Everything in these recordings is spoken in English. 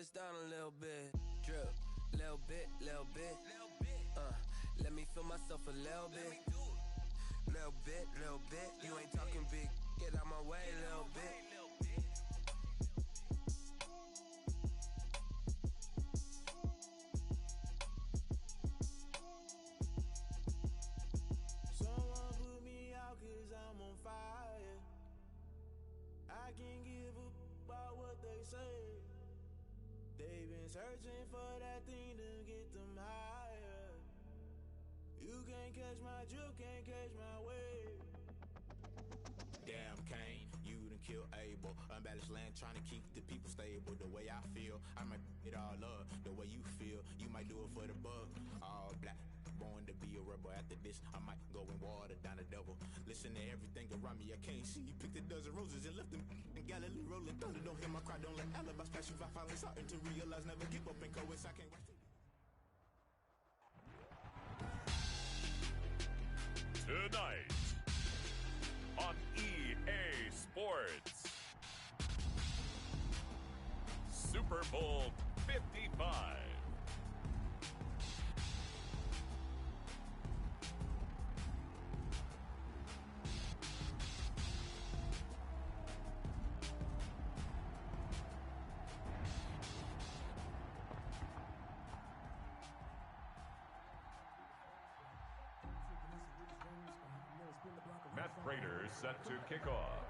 this down a little bit. Drip, little bit, little bit. Let me feel myself a little bit. Little bit, little bit. You ain't talking big. Get out my way a little bit. Someone put me out 'cause I'm on fire. I can't give a about what they say. They've been searching for that thing to get them higher. You can't catch my drift, can't catch my wave. Damn, Kane, you done kill Abel. Unbalanced land, trying to keep the people stable. The way I feel, I might it all up. The way you feel, you might do it for the bug. All black, born to be a rebel. After this, I might go and water down the devil. Listen to everything around me, I can't see. Picked a dozen roses and left them in Galilee rolling thunder. Don't hear my cry, don't let alibis pass you. I finally starting to realize, never give up and coexist. I can't wait. Tonight on EA Sports, Super Bowl 55. Matt Prater set to kick off.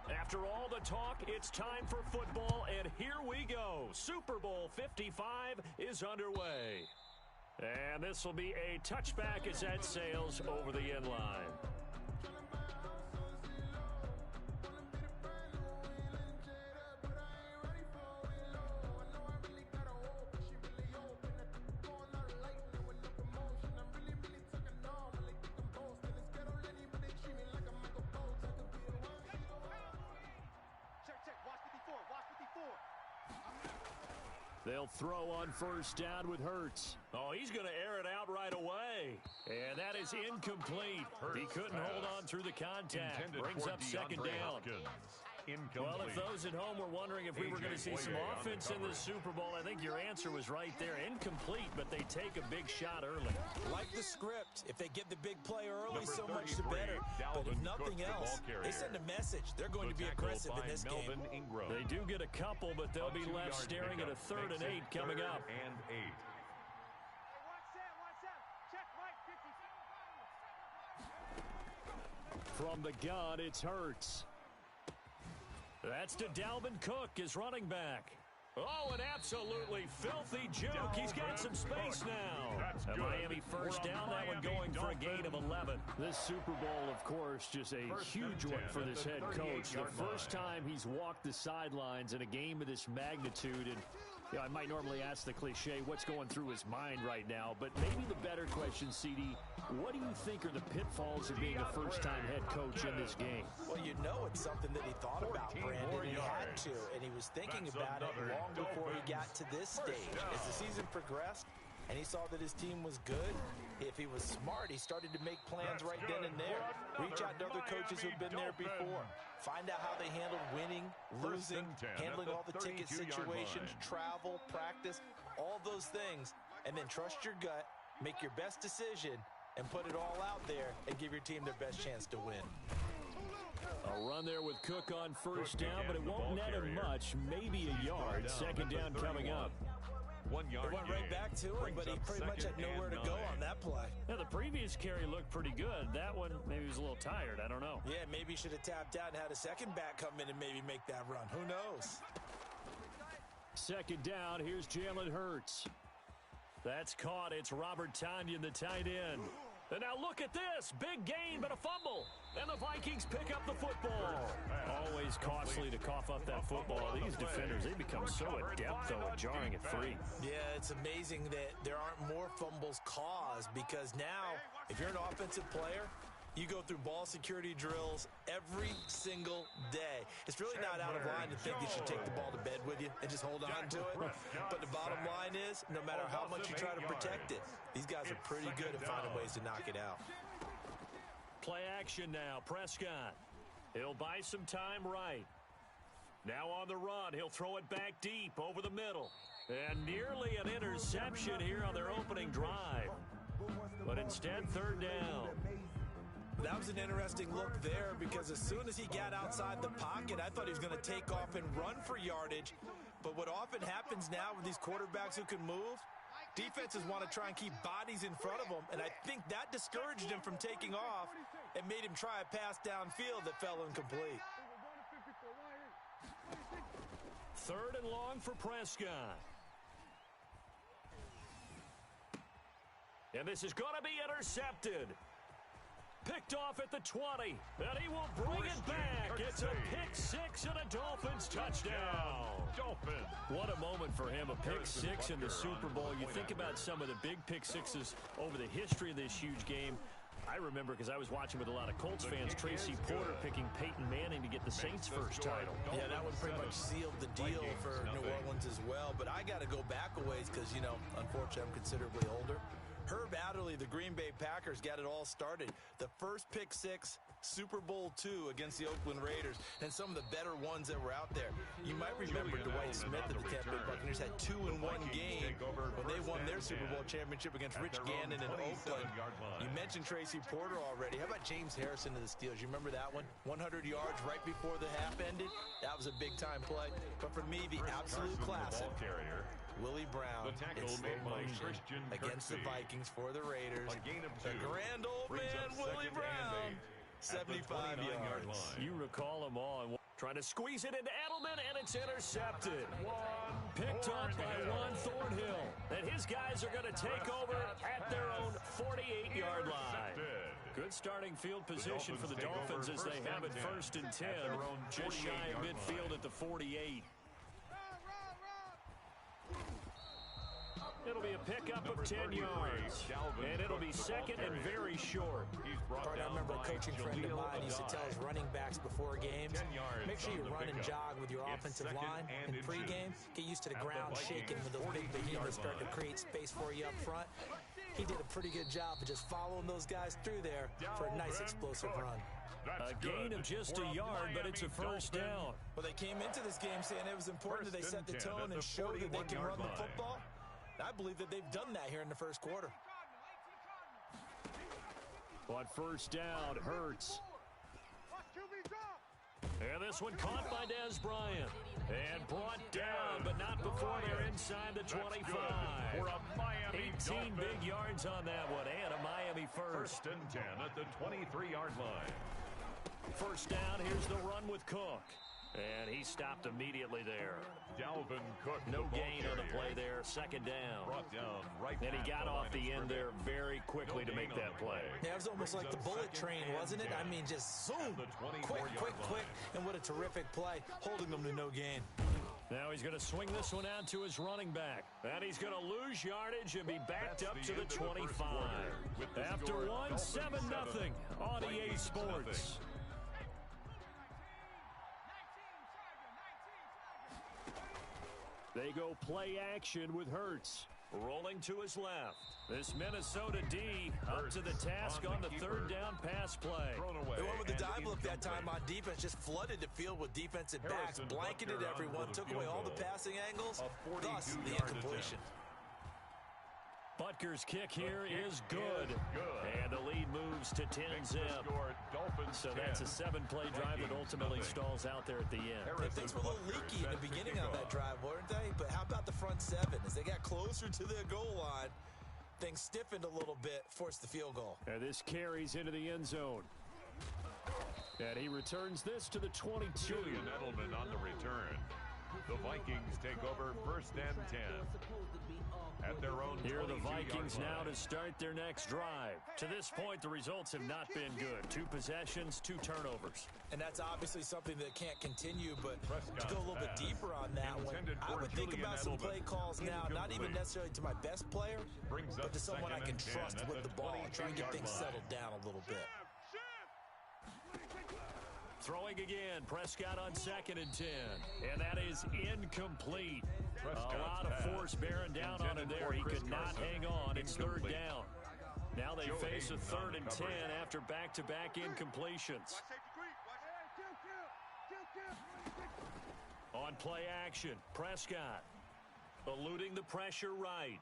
After all the talk, it's time for football, and here we go. Super Bowl 55 is underway. And this will be a touchback as that sails over the end line. They'll throw on first down with Hurts. Oh, he's going to air it out right away. And that is incomplete. He couldn't hold on through the contact. Brings up second down. Well, if those at home were wondering if we were going to see some offense in this Super Bowl, I think your answer was right there. Incomplete, but they take a big shot early. Like the script. If they get the big play early, so much the better. But if nothing else, they send a message. They're going to be aggressive in this game. They do get a couple, but they'll be left staring at a 3rd and 8 coming up. And 8. From the gun, it's Hurts. That's to Dalvin Cook, his running back. Oh, an absolutely filthy juke. He's got some space now. A Miami first down, that one going for a gain of 11. This Super Bowl, of course, just a huge one for this head coach. The first time he's walked the sidelines in a game of this magnitude. And you know, I might normally ask the cliche, what's going through his mind right now? But maybe the better question, CD, what do you think are the pitfalls of being a first-time head coach in this game? Well, you know it's something that he thought about, Brandon. He had to, and he was thinking about it long before he got to this stage. As the season progressed and he saw that his team was good, if he was smart, he started to make plans right then and there. Reach out to other coaches who've been there before. Find out how they handled winning, losing, handling all the ticket situations, travel, practice, all those things. And then trust your gut, make your best decision, and put it all out there and give your team their best chance to win. A run there with Cook on first down, but it won't net him much, maybe a yard. Second down coming up. 1 yard. It went right back to him, but he pretty much had nowhere to go on that play. Now, the previous carry looked pretty good. That one, maybe he was a little tired. I don't know. Yeah, maybe he should have tapped out and had a second back come in and maybe make that run. Who knows? Second down, here's Jalen Hurts. That's caught. It's Robert Tonyan, the tight end. And now look at this. Big gain, but a fumble. And the Vikings pick up the football. Always costly to cough up that football. These defenders, they become so adept, though, at jarring it free. Yeah, it's amazing that there aren't more fumbles caused, because now, if you're an offensive player, you go through ball security drills every single day. It's really not out of line to think that you take the ball to bed with you and just hold on to it. But the bottom line is, no matter how much you try to protect it, these guys are pretty good at finding ways to knock it out. Play action now. Prescott. He'll buy some time right. Now on the run, he'll throw it back deep over the middle. And nearly an interception here on their opening drive. But instead, third down. That was an interesting look there because as soon as he got outside the pocket, I thought he was going to take off and run for yardage. But what often happens now with these quarterbacks who can move, defenses want to try and keep bodies in front of them, and I think that discouraged him from taking off and made him try a pass downfield that fell incomplete. Third and long for Prescott. And this is going to be intercepted. Picked off at the 20, and he will bring it back. It's a pick six and a Dolphins touchdown. Dolphins. What a moment for him, a pick six in the Super Bowl. You think about some of the big pick sixes over the history of this huge game. I remember because I was watching with a lot of Colts fans, Tracy Porter picking Peyton Manning to get the Saints' first title. Yeah, that one pretty much sealed the deal for New Orleans as well. But I got to go back a ways because, you know, unfortunately I'm considerably older. Herb Adderley, the Green Bay Packers, got it all started. The first pick six, Super Bowl II against the Oakland Raiders, and some of the better ones that were out there. You might remember Dwight Smith of the Tampa Bay Buccaneers had 2 in one game when they won their Super Bowl championship against Rich Gannon in Oakland. You mentioned Tracy Porter already. How about James Harrison of the Steelers? You remember that one? 100 yards right before the half ended. That was a big-time play. But for me, the absolute classic, Willie Brown in slow motion against the Vikings for the Raiders. The grand old man, Willie Brown, 75 yards. You recall them all. Trying to squeeze it into Edelman, and it's intercepted. Picked up by Juan Thornhill. And his guys are going to take over at their own 48-yard line. Good starting field position for the Dolphins as they have it first and 10. Just shy of midfield at the 48. It'll be a pickup of 10 yards, and it'll be second and very short. I remember a coaching friend of mine used to tell his running backs before games, make sure you run and jog with your offensive line in pregame. Get used to the ground shaking when those big behemoths start to create space for you up front. He did a pretty good job of just following those guys through there for a nice explosive run. A gain of just a yard, but it's a first down. Well, they came into this game saying it was important that they set the tone and show that they can run the football. I believe that they've done that here in the first quarter. On first down, Hurts. And this one caught by Dez Bryant. And brought down, but not before they're inside the 25. 18 big yards on that one, and a Miami first. First and 10 at the 23-yard line. First down, here's the run with Cook. And he stopped immediately there. Dalvin Cook. No gain on the play there. Second down. Brought down right. And he got off the end there very quickly to make that play. Yeah, it was almost like the bullet train, wasn't it? I mean, just zoom. Quick. And what a terrific play, holding them to no gain. Now he's going to swing this one out to his running back. And he's going to lose yardage and be backed up to the 25. After one, 7-0 on EA Sports. They go play action with Hurts. Rolling to his left. This Minnesota D up to the task on the third down pass play. They went with the dive look that time on defense, just flooded the field with defensive backs, blanketed everyone, took away all the passing angles, thus the incompletion. Butker's kick here is good. And the lead moves to 10-zip. So that's a 7-play drive that ultimately stalls out there at the end. Things were a little leaky in the beginning on that drive, weren't they? But how about the front seven? As they got closer to their goal line, things stiffened a little bit, forced the field goal. And this carries into the end zone. And he returns this to the 22. Julian Edelman on the return. The Vikings take over first and 10. At their own here are the Vikings now to start their next drive. To this point, the results have not been good. 2 possessions, 2 turnovers. And that's obviously something that can't continue, but to go a little bit deeper on that one, I would think about some play calls now, not even necessarily to my best player, but to someone I can trust with the ball, try and get things settled down a little bit. Throwing again, Prescott on second and 10. And that is incomplete. A lot of force bearing down on him there. He could not hang on. It's third down. Now they face a third and 10 after back-to-back incompletions. On play action, Prescott eluding the pressure right.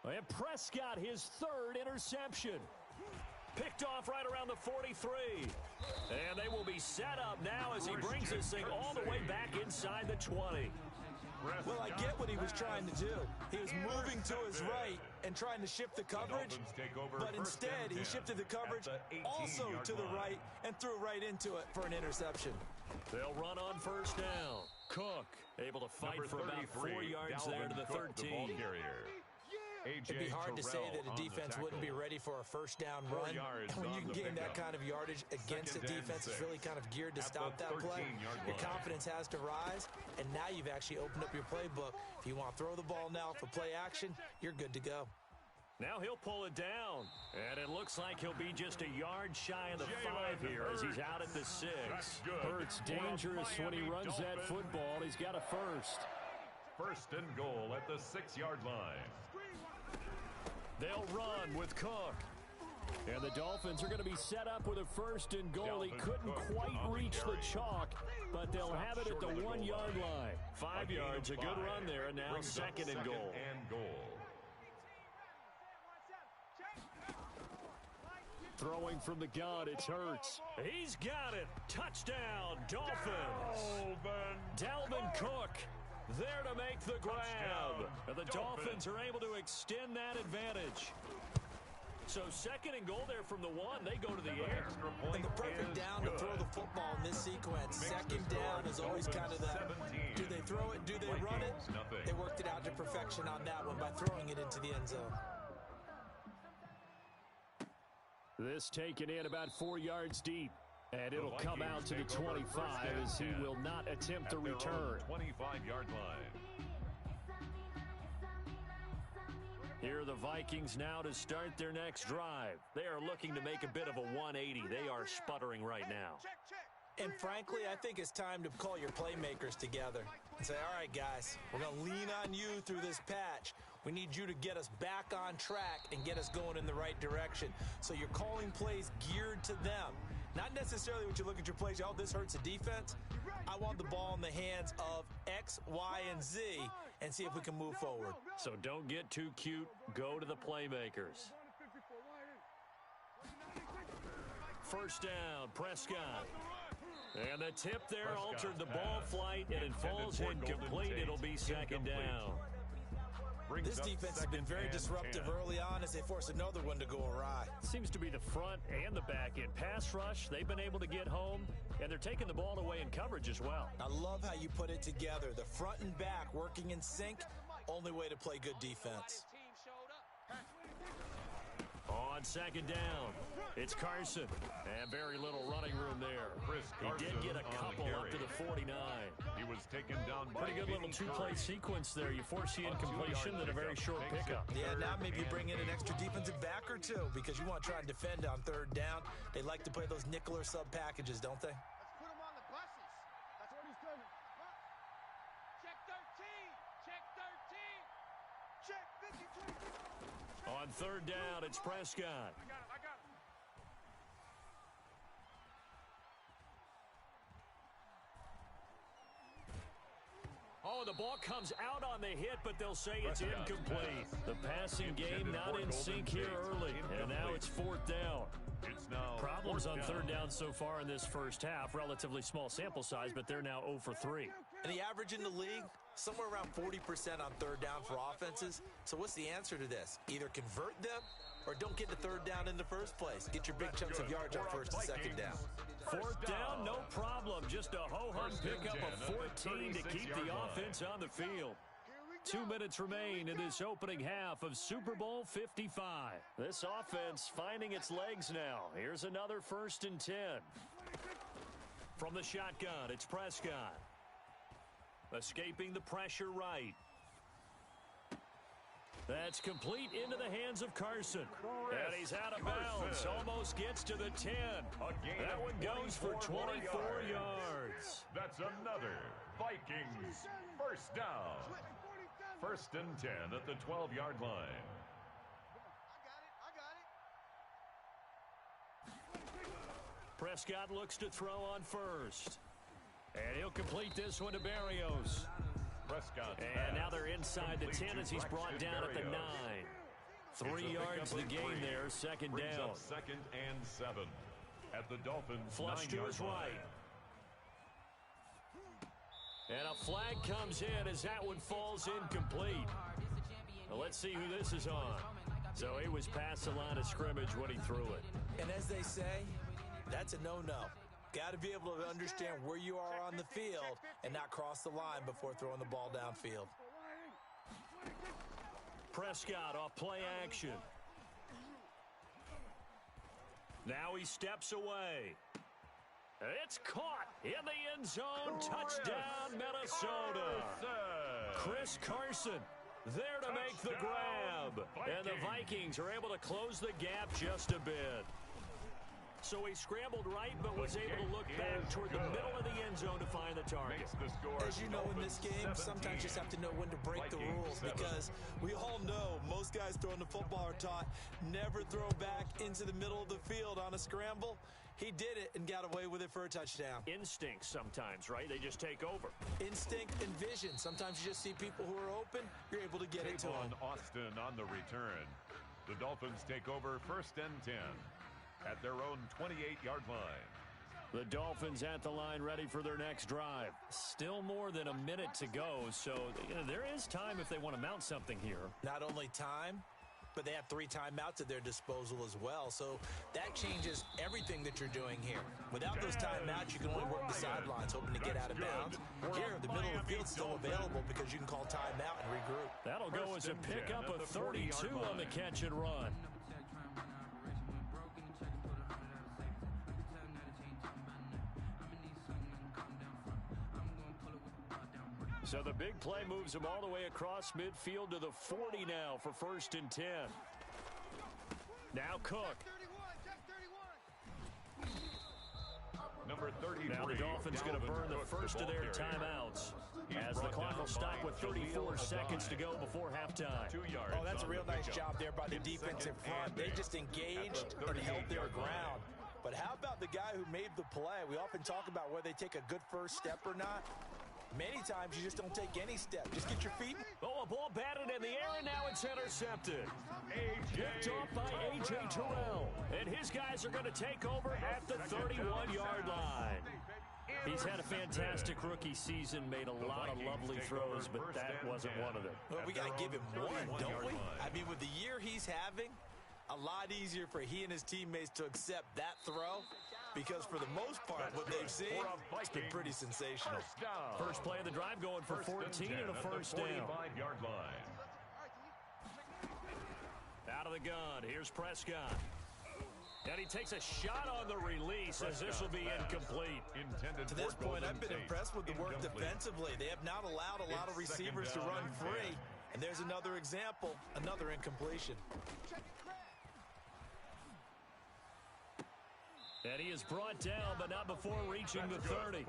And Prescott, his third interception. Picked off right around the 43. And they will be set up now as he brings this thing all the way back inside the 20. Well, I get what he was trying to do. He was moving to his right and trying to shift the coverage, but instead he shifted the coverage also to the right and threw right into it for an interception. They'll run on first down. Cook able to fight for about 4 yards there to the 13. It'd be hard to say that a defense wouldn't be ready for a first down run. And when you can gain that kind of yardage against a defense that's really kind of geared to stop that play, your confidence has to rise, and now you've actually opened up your playbook. If you want to throw the ball now for play action, you're good to go. Now he'll pull it down, and it looks like he'll be just a yard shy of the 5 here as he's out at the 6. Hurts dangerous when he runs that football. He's got a first. First and goal at the 6-yard line. They'll run with Cook. And the Dolphins are going to be set up with a first and goal. He couldn't quite reach the chalk, but they'll have it at the 1-yard line. 5 yards, a good run there, and now second and goal. Throwing from the gun, it's Hurts. He's got it. Touchdown, Dolphins. Dalvin Cook there to make the grab. And the Dolphins are able to extend that advantage. So second and goal there from the 1. They go to the air. And the perfect down to throw the football in this sequence. Second down is always kind of the, do they throw it, do they run it? They worked it out to perfection on that one by throwing it into the end zone. This taken in about 4 yards deep. And it'll come out to the 25 as he will not attempt to return. 25-yard line. Here are the Vikings now to start their next drive. They are looking to make a bit of a 180. They are sputtering right now. And frankly, I think it's time to call your playmakers together and say, all right, guys, we're going to lean on you through this patch. We need you to get us back on track and get us going in the right direction. So you're calling plays geared to them. Not necessarily when you look at your plays, oh, this hurts the defense. I want the ball in the hands of X, Y, and Z and see if we can move forward. So don't get too cute. Go to the playmakers. First down, Prescott. And the tip there altered the ball flight, and it falls incomplete. It'll be second down. This defense has been very disruptive early on as they force another one to go awry. Seems to be the front and the back end. Pass rush, they've been able to get home, and they're taking the ball away in coverage as well. I love how you put it together. The front and back working in sync, only way to play good defense. On second down, it's Carson. And very little running room there. He did get a couple up to the 49. He was taken down by pretty good little two-play sequence there. You force the incompletion and a very short pickup. Yeah, now maybe you bring in an extra defensive back or two because you want to try and defend on third down. They like to play those nickel or sub packages, don't they? Let's put him on the buses. That's what he's doing. Check 13. Check 13. Check 50, 20. On third down, it's Prescott. I got it. Oh, the ball comes out on the hit, but they'll say it's incomplete. The passing game not in sync here early, and now it's fourth down. Problems on third down so far in this first half. Relatively small sample size, but they're now 0 for 3. And the average in the league, somewhere around 40% on third down for offenses. So what's the answer to this? Either convert them or don't get to third down in the first place. Get your big chunks of yards on first and second down. Fourth down, no problem. Just a ho-hum pickup of 14 to keep the offense on the field. 2 minutes remain in this opening half of Super Bowl 55. This offense finding its legs now. Here's another 1st and 10. From the shotgun, it's Prescott. Escaping the pressure right. That's complete into the hands of Carson. And he's out of bounds. Almost gets to the 10. That one goes for 24 yards. That's another Vikings first down. 1st and 10 at the 12-yard line. I got it. Prescott looks to throw on first. And he'll complete this one to Barrios. Prescott. And now they're inside the 10 as he's brought down at the 9. 3 yards the gain there, second down. Second and 7 at the Dolphins. Flush to his right. And a flag comes in as that one falls incomplete. Well, let's see who this is on. So he was past the line of scrimmage when he threw it. And as they say, that's a no-no. Got to be able to understand where you are on the field and not cross the line before throwing the ball downfield. Prescott off play action. Now he steps away. It's caught in the end zone. Touchdown, Minnesota. Chris Carson there to make the grab. And the Vikings are able to close the gap just a bit. So he scrambled right, but was able to look back toward the middle of the end zone to find the target. As you know in this game, sometimes you just have to know when to break the rules, because we all know most guys throwing the football are taught never throw back into the middle of the field on a scramble. He did it and got away with it for a touchdown. Instinct sometimes, right? They just take over. Instinct and vision. Sometimes you just see people who are open, you're able to get it to them. Austin on the return. The Dolphins take over 1st and 10. At their own 28-yard line. The Dolphins at the line ready for their next drive. Still more than a minute to go, so there is time if they want to mount something here. Not only time, but they have 3 timeouts at their disposal as well, so that changes everything that you're doing here. Without those timeouts, you can only work the sidelines, hoping to get out of bounds. Here, the middle of the field's still available because you can call timeout and regroup. That'll go as a pickup of 32 on the catch and run. So the big play moves him all the way across midfield to the 40 now for 1st and 10. Now Cook. Number 33. Now the Dolphins going to burn the first of their timeouts as the clock will stop with 34 seconds to go before halftime. 2 yards. Oh, that's a real nice job there by the defensive front. They just engaged and held their ground. But how about the guy who made the play? We often talk about whether they take a good first step or not. Many times you just don't take any step. Just get your feet. Oh, a ball batted in the air, and now it's intercepted. Picked off by A.J. Terrell. And his guys are going to take over at the 31-yard line. He's had a fantastic rookie season, made a lot of lovely throws, but that wasn't one of them. Well, we got to give him one, don't we? I mean, with the year he's having, a lot easier for he and his teammates to accept that throw. Because for the most part, what they've seen, it's been pretty sensational. First play of the drive going for 14 and a first down. 45-yard line. Out of the gun, here's Prescott. And he takes a shot on the release as this will be incomplete. To this point, I've been impressed with the work defensively. They have not allowed a lot of receivers to run free. And there's another example, another incompletion. And he is brought down, but not before reaching the 30.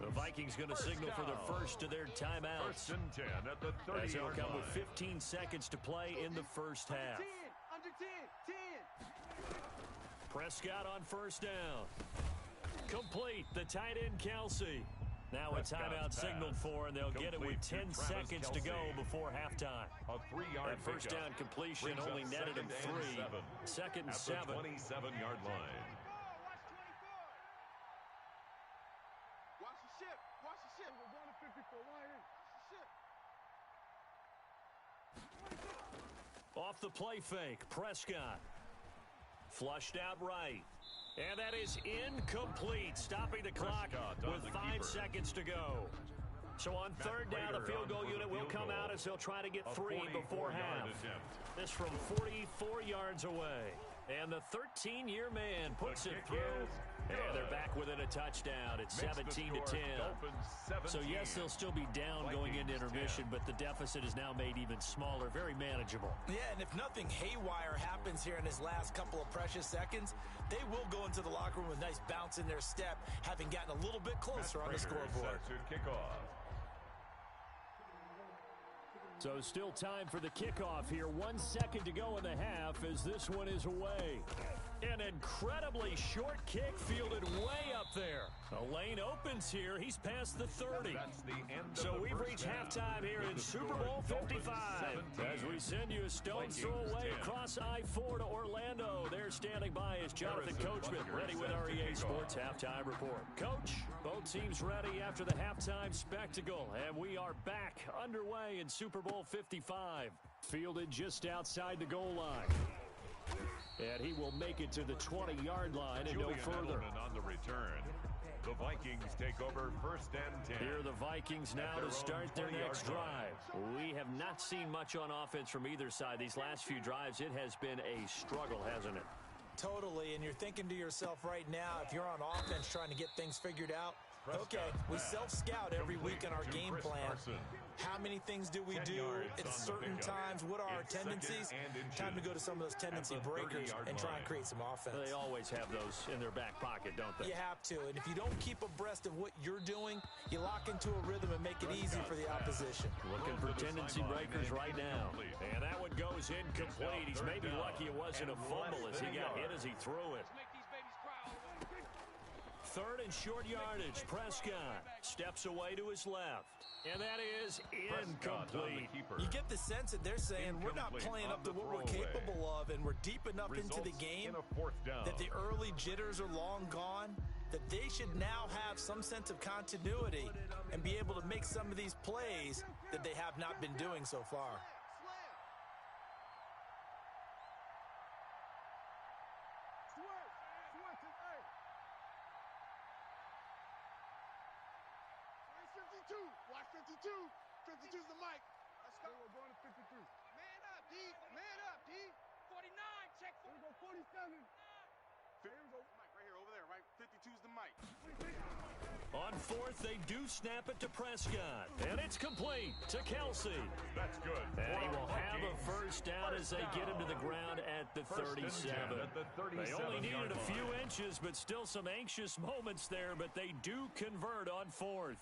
The Vikings going to signal for the first of their timeouts. 1st and 10 at the 30-yard as they'll come line. with 15 seconds to play in the first half. 10, under 10, 10. Prescott on first down. Complete, the tight end Kelsey. Now a timeout signaled for, and they'll get it with 10 seconds to go before halftime. A 3-yard first down completion only netted him 3. 2nd and 7. 27-yard line. Watch the ship. Watch the ship. We're going to 54. Watch the ship. Off the play fake, Prescott. Flushed out right. And that is incomplete, stopping the clock with 5 seconds to go. So on 3rd down, the field goal unit will come out as they'll try to get 3 before half. This from 44 yards away. And the 13-year man puts it through. And they're back within a touchdown. It's 17-10. So, yes, they'll still be down going into intermission, but the deficit is now made even smaller, very manageable. Yeah, and if nothing haywire happens here in his last couple of precious seconds, they will go into the locker room with a nice bounce in their step, having gotten a little bit closer on the scoreboard. So still time for the kickoff here. 1 second to go in the half as this one is away. An incredibly short kick fielded way up there. A lane opens here. He's past the 30. So we've reached halftime here in Super Bowl 55. As we send you a stone's throw away across I-4 to Orlando. There standing by is Jonathan Coachman, ready with our EA Sports Halftime Report. Coach, both teams ready after the halftime spectacle. And we are back underway in Super Bowl 55. Fielded just outside the goal line. And he will make it to the 20-yard line and no further. On the return. The Vikings take over 1st and 10. Here are the Vikings now to start their next drive. We have not seen much on offense from either side. These last few drives, it has been a struggle, hasn't it? Totally, and you're thinking to yourself right now, if you're on offense trying to get things figured out, okay, we self-scout every week in our game plan. How many things do we do at certain times? What are our tendencies? Time to go to some of those tendency breakers and try and create some offense. They always have those in their back pocket, don't they? You have to, and if you don't keep abreast of what you're doing, you lock into a rhythm and make it easy for the opposition. Looking for tendency breakers right now. And that one goes incomplete. He's maybe lucky it wasn't a fumble as he got hit as he threw it. 3rd and short yardage. Prescott steps away to his left. And that is incomplete. You get the sense that they're saying we're not playing up to what we're capable of, and we're deep enough into the game that the early jitters are long gone, that they should now have some sense of continuity and be able to make some of these plays that they have not been doing so far. Watch 52. 52's the mic. Let's go. We're going to 53. Man up, D. Man up, D. 49. Check. Here we go, 47. Here we go. Mike, right here, over there, right? 52's the mic. On 4th, they do snap it to Prescott. And it's complete to Kelsey. That's good. And he will have a first down as they get him to the ground at the 37. They only needed a few inches, but still some anxious moments there, but they do convert on 4th.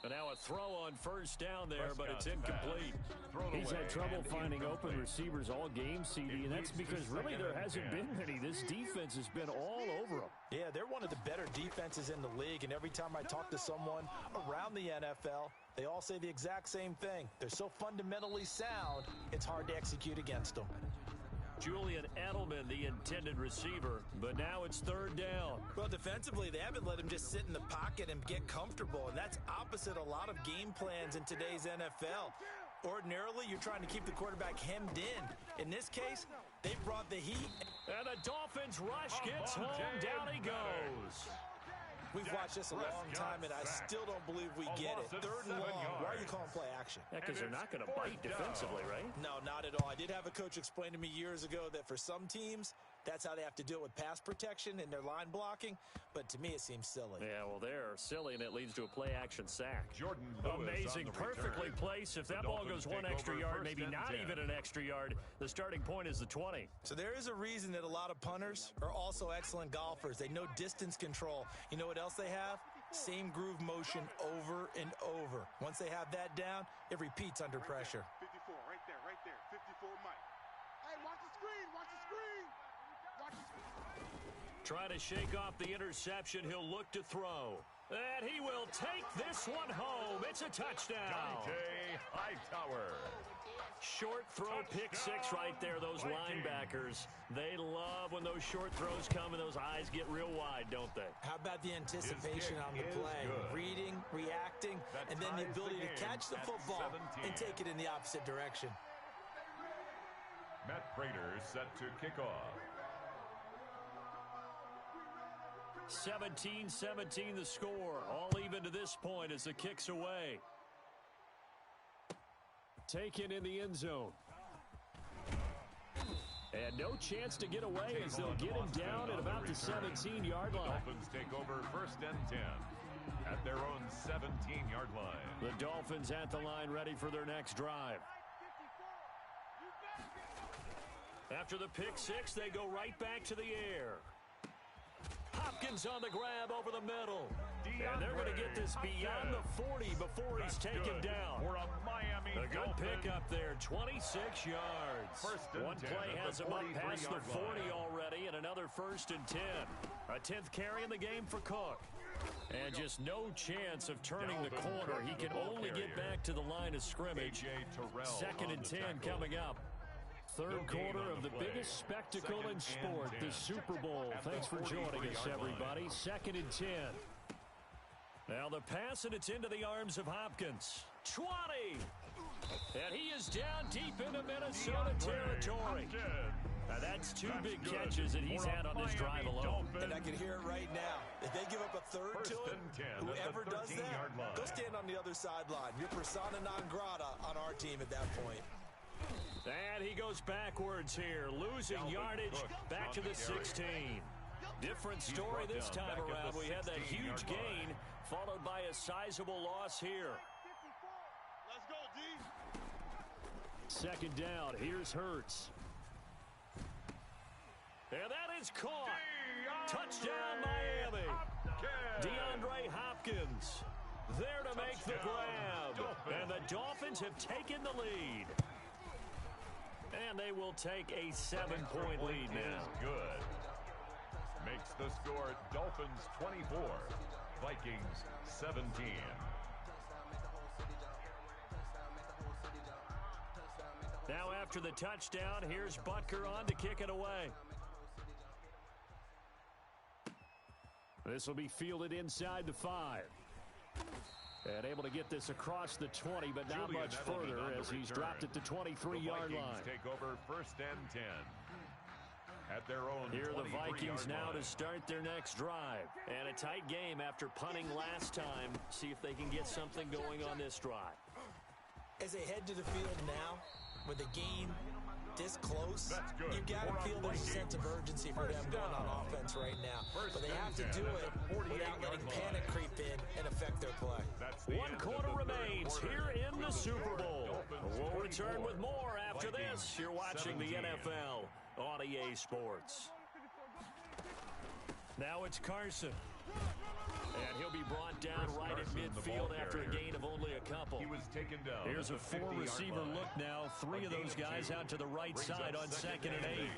And now a throw on first down there, but it's incomplete. He's had trouble finding open receivers all game, CD, and that's because really there hasn't been many. This defense has been all over them. Yeah, they're one of the better defenses in the league, and every time I talk to someone around the NFL, they all say the exact same thing. They're so fundamentally sound, it's hard to execute against them. Julian Edelman, the intended receiver, but now it's 3rd down. Well, defensively, they haven't let him just sit in the pocket and get comfortable, and that's opposite a lot of game plans in today's NFL. Ordinarily, you're trying to keep the quarterback hemmed in. In this case, they brought the heat. And the Dolphins rush gets home. Down he goes. We've watched this a long time, and I still don't believe we get it. 3rd and long. Why are you calling play action? Yeah, because they're not going to bite defensively, right? No, not at all. I did have a coach explain to me years ago that for some teams, that's how they have to deal with pass protection and their line blocking, but to me it seems silly. Yeah, well, they're silly, and it leads to a play-action sack. Jordan Amazing, perfectly placed. If that ball goes 1 extra yard, maybe not even an extra yard, the starting point is the 20. So there is a reason that a lot of punters are also excellent golfers. They know distance control. You know what else they have? Same groove motion over and over. Once they have that down, it repeats under pressure. 54, right there, 54 Mike. Hey, watch the screen, watch the screen. Watch the screen. Trying to shake off the interception, he'll look to throw. And he will take this one home. It's a touchdown. Dante Hightower. Short throw, pick six right there. Those linebackers, they love when those short throws come and those eyes get real wide, don't they? How about the anticipation on the play? Reading, reacting, and then the ability to catch the football and take it in the opposite direction. Matt Prater set to kick off. 17-17 the score. All even to this point as the kick's away. Taken in the end zone. And no chance to get away as they'll get him down at about the 17-yard line. The Dolphins take over 1st and 10 at their own 17-yard line. The Dolphins at the line ready for their next drive. After the pick six, they go right back to the air. Hopkins on the grab over the middle. And they're going to get this beyond the 40 before he's taken down. For a Miami A good Dolphins. pickup there, 26 yards. One play has him up past the 40 already, and another 1st and 10. A 10th carry in the game for Cook. And just no chance of turning the corner. He can only get back to the line of scrimmage. 2nd and 10 coming up. Third quarter of the biggest spectacle in sport, the Super Bowl. Thanks for joining us, everybody. 2nd and 10. Now the pass, and it's into the arms of Hopkins. 20! And he is down deep into Minnesota territory. Now that's 2 big catches that he's had on this drive alone. And I can hear it right now. If they give up a third to him, whoever does that, go stand on the other sideline. You're persona non grata on our team at that point. And he goes backwards here, losing yardage back to the 16. Different story this time around. We had that huge gain, followed by a sizable loss here. Let's go, D. 2nd down. Here's Hurts. And that is caught. Touchdown, Miami. DeAndre Hopkins there to make the grab. And the Dolphins have taken the lead. And they will take a 7-point lead now. Good. Makes the score Dolphins 24, Vikings 17. Now after the touchdown, here's Butker on to kick it away. This will be fielded inside the 5. And able to get this across the 20, but not much further as he's dropped it to 23-yard line. Take over 1st and 10. At their own Here are the Vikings now to start their next drive. And a tight game after punting last time. See if they can get something going on this drive. As they head to the field now, with the game this close, you got to feel there's a sense of urgency for them going on offense right now. But they have to do it without letting panic creep in and affect their play. 1 quarter remains here in the Super Bowl. We'll return with more after this. You're watching the NFL on EA Sports. Now it's Carson. And he'll be brought down right at midfield after a gain of only a couple. He was taken down. Here's a 4-receiver look now. 3 of those guys out to the right side on 2nd and 8.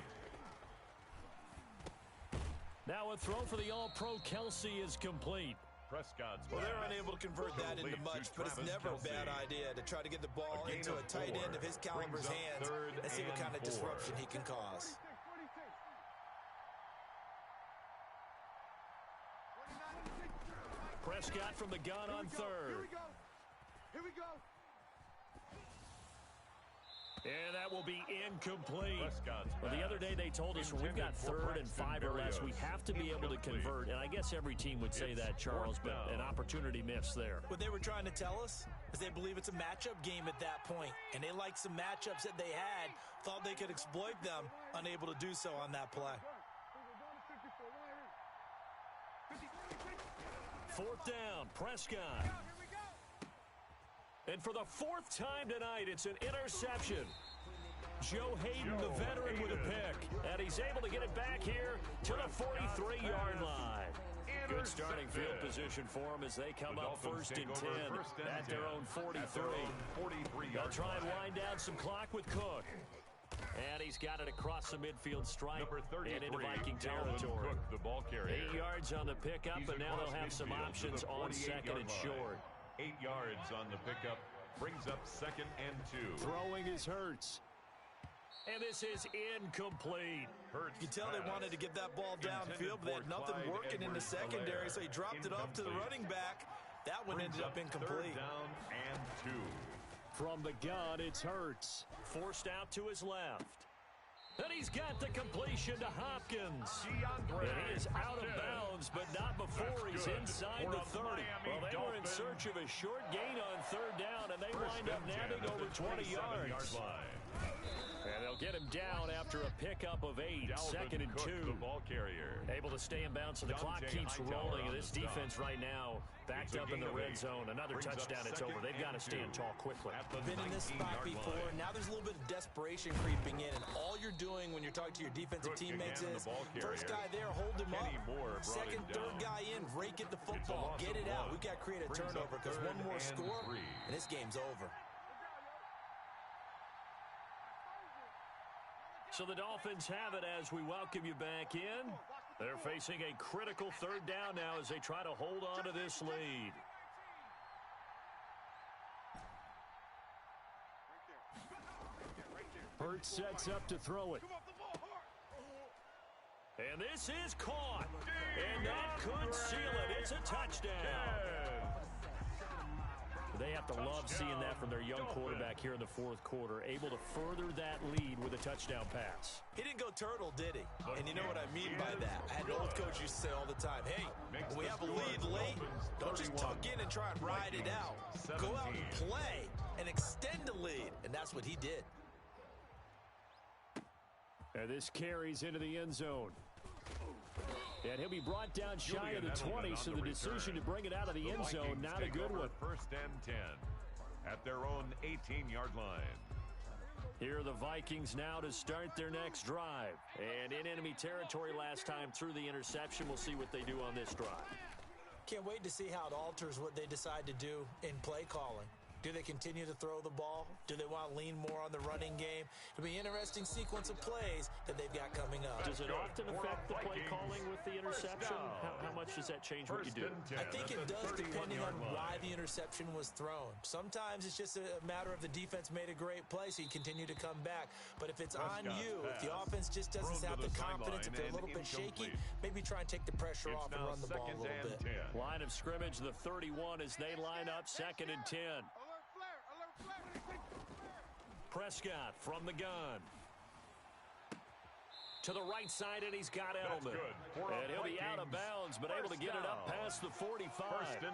Now a throw for the All-Pro Kelsey is complete. Prescott's Well, they're unable to convert that into much, but it's never a bad idea to try to get the ball into a tight end of his caliber's hands and see what kind of disruption he can cause. Prescott from the gun on 3rd. Here we go. And that will be incomplete. Well, the other day they told us when we've got 3rd and 5 or less, we have to be able to convert. And I guess every team would say that, Charles, but an opportunity missed there. What they were trying to tell us is they believe it's a matchup game at that point, and they liked some matchups that they had, thought they could exploit them, unable to do so on that play. 4th down, Prescott. And for the 4th time tonight, it's an interception. Joe Hayden, the veteran, with a pick. And he's able to get it back here to the 43-yard line. Good starting field position for them as they come up 1st and 10 at their own 43. They'll try and wind down some clock with Cook. And he's got it across the midfield stripe and into Viking territory. Cook, the ball carrier. 8 yards on the pickup, and now they'll have some options on 2nd and short. 8 yards on the pickup, brings up 2nd and 2. Throwing is Hurts. And this is incomplete. You can tell they wanted to get that ball downfield, but they had nothing working in the secondary, so he dropped it off to the running back. That one ended up incomplete. 3rd down and 2. From the gun, it's Hurts. Forced out to his left. And he's got the completion to Hopkins. And he is out of bounds, but not before he's inside the 30. Well, they were in search of a short gain on 3rd down, and they wind up nabbing over 20 yards. And they'll They'll get him down after a pickup of 8, second and 2. The ball carrier. Able to stay in bounds, so the clock keeps rolling. This defense right now backed up in the red zone. Another touchdown, it's over. They've got to stand tall quickly. Been in this spot before. Now there's a little bit of desperation creeping in, and all you're doing when you're talking to your defensive teammates is first guy there, hold him up. Second, third guy in, rake at the football, get it out. We've got to create a turnover because one more score, and this game's over. So the Dolphins have it as we welcome you back in. They're facing a critical third down now as they try to hold on to this lead. Hurts sets up to throw it. And this is caught. And that could seal it. It's a touchdown. They have to love seeing that from their young quarterback here in the fourth quarter, able to further that lead with a touchdown pass. He didn't go turtle, did he? And you know what I mean by that. I had an old coach used to say all the time, hey, when we have a lead late, don't just tuck in and try and ride it out. Go out and play and extend the lead. And that's what he did. And this carries into the end zone. And he'll be brought down shy of the 20, so the decision to bring it out of the end zone, not a good one. First and 10 at their own 18-yard line. Here are the Vikings now to start their next drive. And in enemy territory last time through the interception. We'll see what they do on this drive. Can't wait to see how it alters what they decide to do in play calling. Do they continue to throw the ball? Do they want to lean more on the running game? It'll be an interesting sequence of plays that they've got coming up. Does it often affect the play calling with the interception? How much does that change what you do? I think it does depending on why the interception was thrown. Sometimes it's just a matter of the defense made a great play, so you continue to come back. But if it's on you, if the offense just doesn't have the confidence, if they're a little bit shaky, maybe try and take the pressure off and run the ball a little bit. Line of scrimmage, the 31 as they line up, second and 10. Prescott from the gun. To the right side, and he's got Edelman. And he'll be out of bounds, but able to get it up past the 45.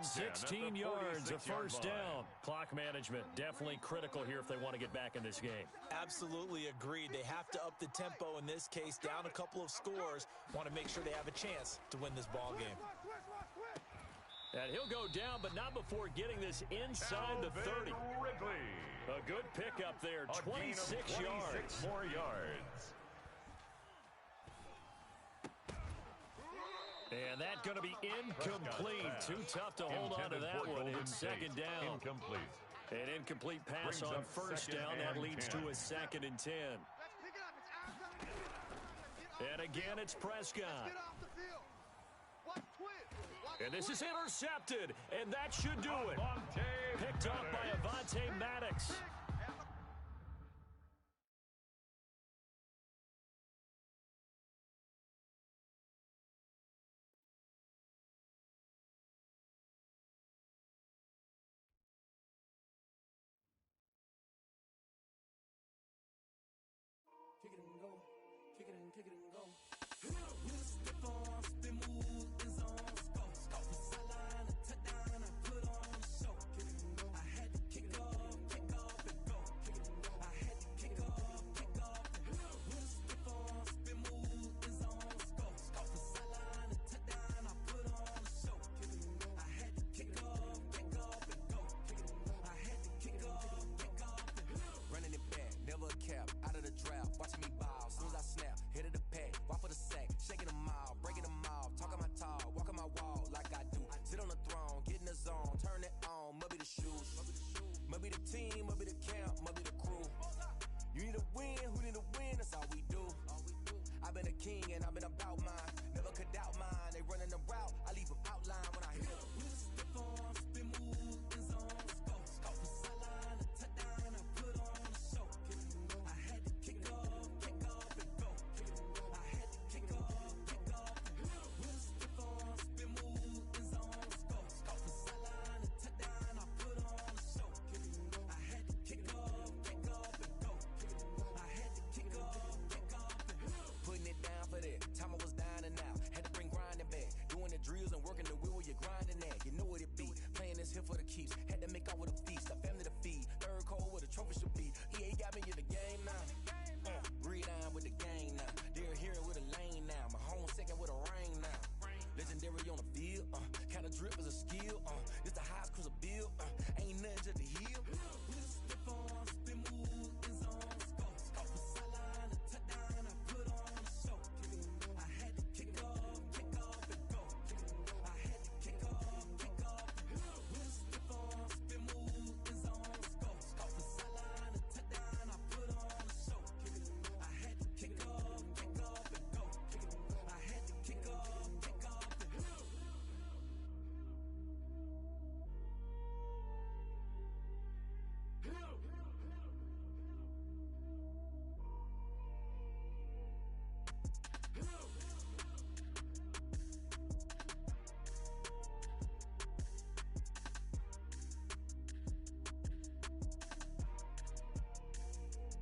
16 yards, a first down. Clock management, definitely critical here if they want to get back in this game. Absolutely agreed. They have to up the tempo in this case, down a couple of scores. Want to make sure they have a chance to win this ball game. And he'll go down, but not before getting this inside the 30. A good pickup there, 26 yards. More yards. And that's going to be incomplete. Too tough to hold on to that one. It's second down. Incomplete. An incomplete pass on first down. That leads to a second and 10. And again, it's Prescott. And this is intercepted, and that should do it. Picked up by Avonte Maddox. Kick it and go. Kick it and go. And I've been about mine, never could doubt mine. They running the route, I leave them outline when I hit them. We'll step on, spin move, and zone, scope the sideline, a touchdown, I put on a show. I had to kick off, and go. I had to kick off, and go. We'll step on, spin move, and zone, scope the sideline, a touchdown, I put on a show. I had to kick off, and go. I had to kick off, and go. Putting it down for that. Time I was down and out. Had to bring grinding back. Doing the drills and working the wheel where you're grinding at. You know what it be. Playing this here for the keeps. Had to make out with a feast. A family to feed. Third cold where the trophy should be. EA got me in the game now. legendary on the field. Kinda drip is a skill. This the highest cruiser bill. Ain't nothing just to heal. Step on, spin move, in zone, scope. Off the sideline, a touchdown, I put on a show. I had to kick off and go. I had to kick off and go. Step on, spin move, in zone, scope. Off the sideline, a touchdown, I put on a show. I had to kick off and go. I had to kick off and go.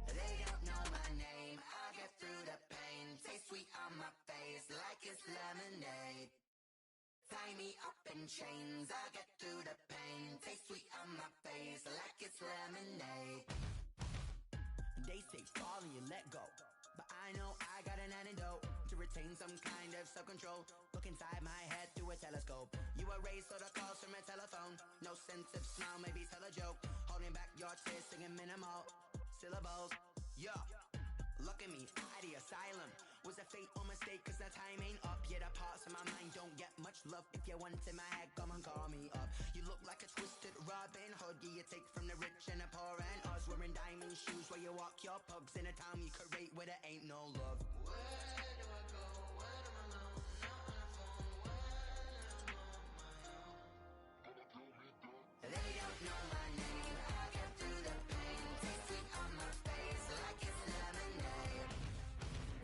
They don't know my name. I get through the pain. Taste sweet on my face like it's lemonade. Tie me up in chains. I get through the pain. Taste sweet on my face like it's lemonade. They say fall and you let go, but I know I got an antidote to retain some kind of self-control. Look inside my head through a telescope. You erase all the calls from a telephone. No sense of smile, maybe tell a joke. Holding back your tears, singing minimal syllables. Yeah, look at me, at the asylum. Was a fate or mistake, cause the time ain't up. Yet the parts of my mind don't get much love. If you want in my head, come and call me up. You look like a twisted Robin Hood. Yeah, you take from the rich and the poor and us. Wearing diamond shoes while you walk your pugs in a town you could rate where there ain't no love. Where do I go? Where am I alone? Not on the phone. When I'm on my own. They don't know my name. I get through the pain. Taste sweet on my face like it's lemonade.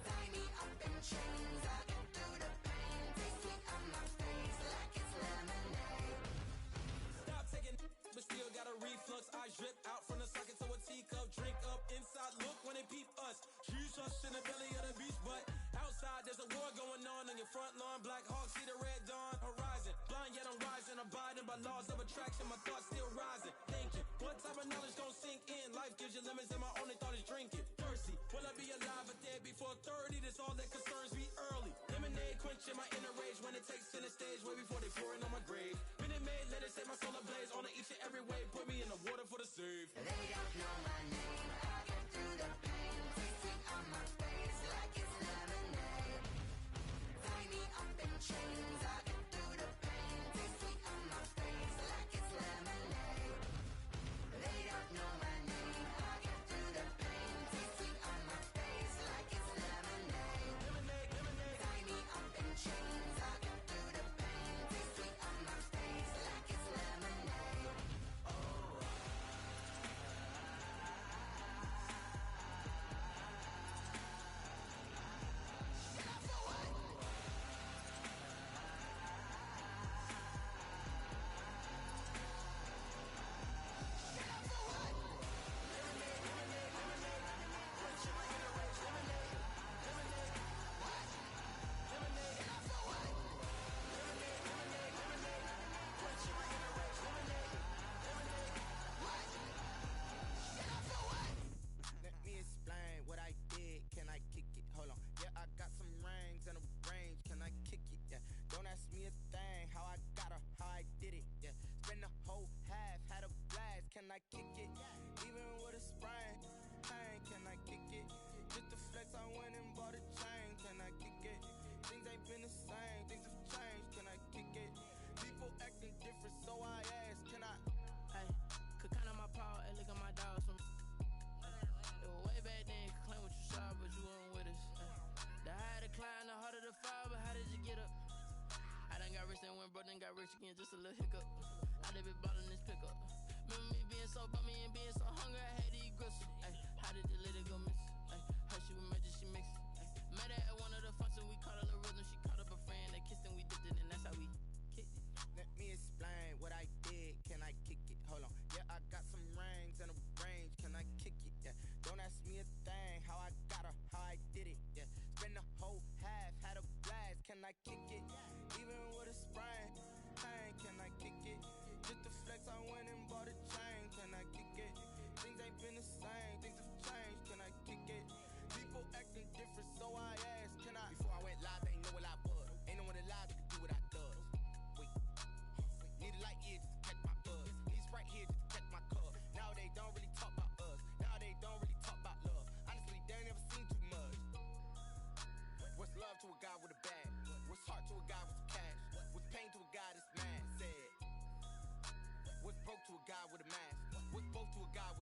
Tie me up in chains. I get through the pain. Taste sweet on my face like it's lemonade. Stop taking but still got a reflux. I drip out from the socket to a teacup. Drink up inside, look when they peep us. Choose us in the belly of the beast, but outside there's a war going on your front lawn. Black Hawk, see the red dawn horizon. Blind yet I'm rising, abiding by laws of attraction. My thoughts still rising, thinking what type of knowledge don't sink in. Life gives you limits and my only thought is drinking. Thirsty, will I be alive or dead before 30? That's all that concerns me early. Lemonade quenching my inner rage when it takes center stage way before they pouring on my grave. Minute Maid, let it set my soul ablaze on each and every way. Put me in the water for the save. They don't know my name. I get through the pain. Taste sweet on my face like it's lemonade. Tie me up in chains. I get through the pain. Taste sweet on my face like it's lemonade. They don't know my name. I get through the pain. Taste sweet on my face like it's lemonade. Tie me up in chains. I get through the pain. Taste sweet on my face like it's lemonade. Let me explain what I did. Can I kick it? Hold on. Yeah, I got some rings and a range. Can I kick it? Yeah. Don't ask me a thing. How I got her, how I did it. Yeah. Spend the whole half, had a blast. Can I kick it? Even with a sprain. Pain, can I kick it? Just the flex, I went and bought a chain. Can I kick it? Things ain't been the same. Things have changed. Can I kick it? People acting different, so I asked. Can I? Hey, could count on my power and look at my dogs from way back then. Could claim what you saw, but you weren't with us. The higher the climb, the harder the fall, but how did you get up? I done got rich and went broke, then got rich again, just a little hiccup. I done been ballin' this pickup. Remember me being so bummy and being so hungry, I had to eat gristle. Ay, how did the lady go miss? Ay, her she was magic, she mixed. Ay, met her at one of the functions, we caught a little rhythm. She caught up a friend, they kissed and we dipped it, and that's how we kicked it. Let me explain what I did. Can I kick it? Hold on. Yeah, I got some rings and a range. Can I kick it? Yeah. Don't ask me a thing. How I got her, how I did it. Yeah. Spend the whole half, had a blast. Can I kick it? Even with a sprain. Pain, can I kick it? Just the flex, I went and bought a chain. Can I kick it? Things ain't been the same. Things have changed. Can I kick it? People acting different, so I asked. Can I? Before I went live, they ain't know what I was. Ain't no one alive that could do what I done. to a guy with a mask? What's both to a guy with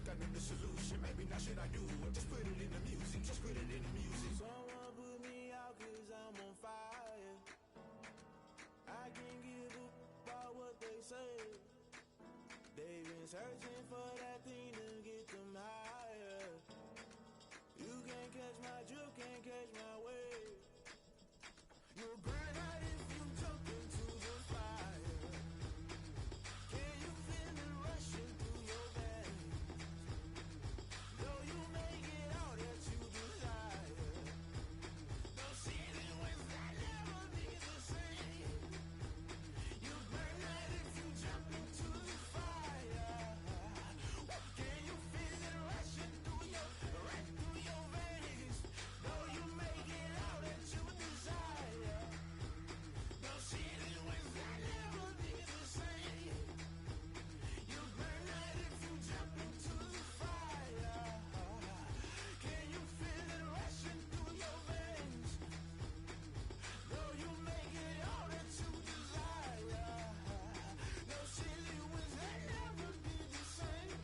I'm in the solution, maybe not should I do it? Just put it in the music, just put it in the music. Someone put me out cause I'm on fire. I can't give up about what they say. They've been searching for that thing to get them higher. You can't catch my drift, can't catch my wave. You'll burn out if you jump into the fire. Can you feel it rushing through your veins? Though you make it all that you desire. No ceiling was that never be the same. You burn out if you jump into the fire. Can you feel it rushing through your veins? Though you make it all that you desire. No ceiling was that never be the same. You burn out if you jump into the fire. Can you feel it rushing through your veins? Though you make it all that you desire. No ceiling was that never be the same.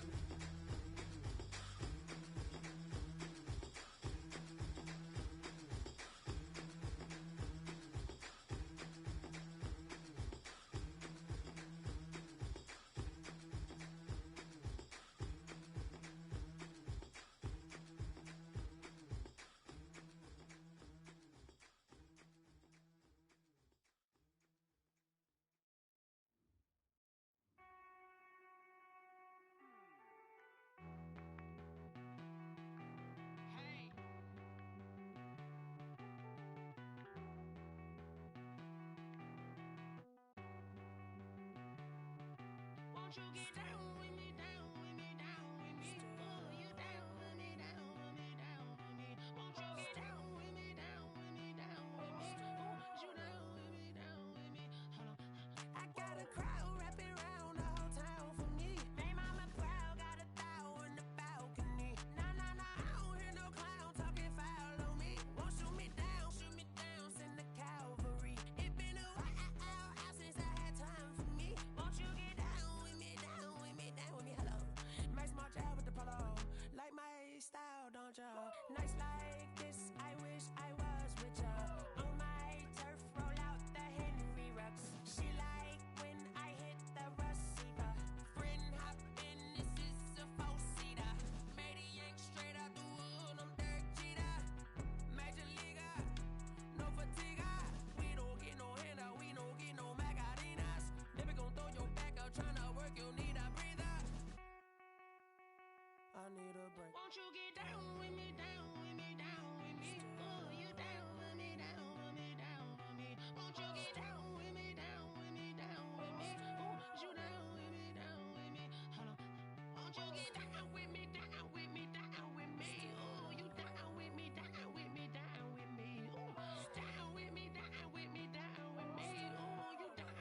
Won't you get down with me, down with me, down with me? Oh, you down with me, down with me, down with me. Won't you get down with me, down with me, down with me? Oh, you down with me, down with me? Hold on. I got a crowd wrapping around the whole town for me. Name on my crowd, got 1,000 about won't you get down with me, down with me, down with me? Ooh, you down with me, down with me, down with me. Ooh, down with me, down with me, down with me. Ooh, you down.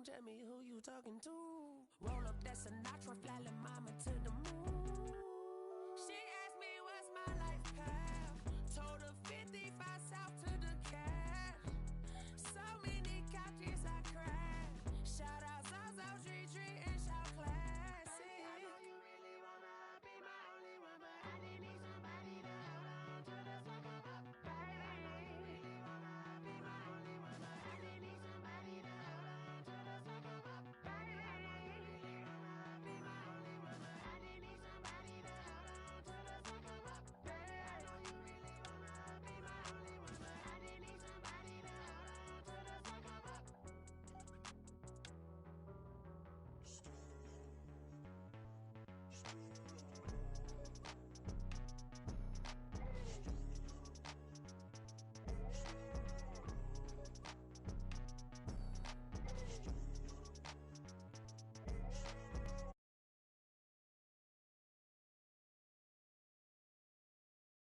Tell me who you talking to. Roll up that Sinatra, fly la mama to the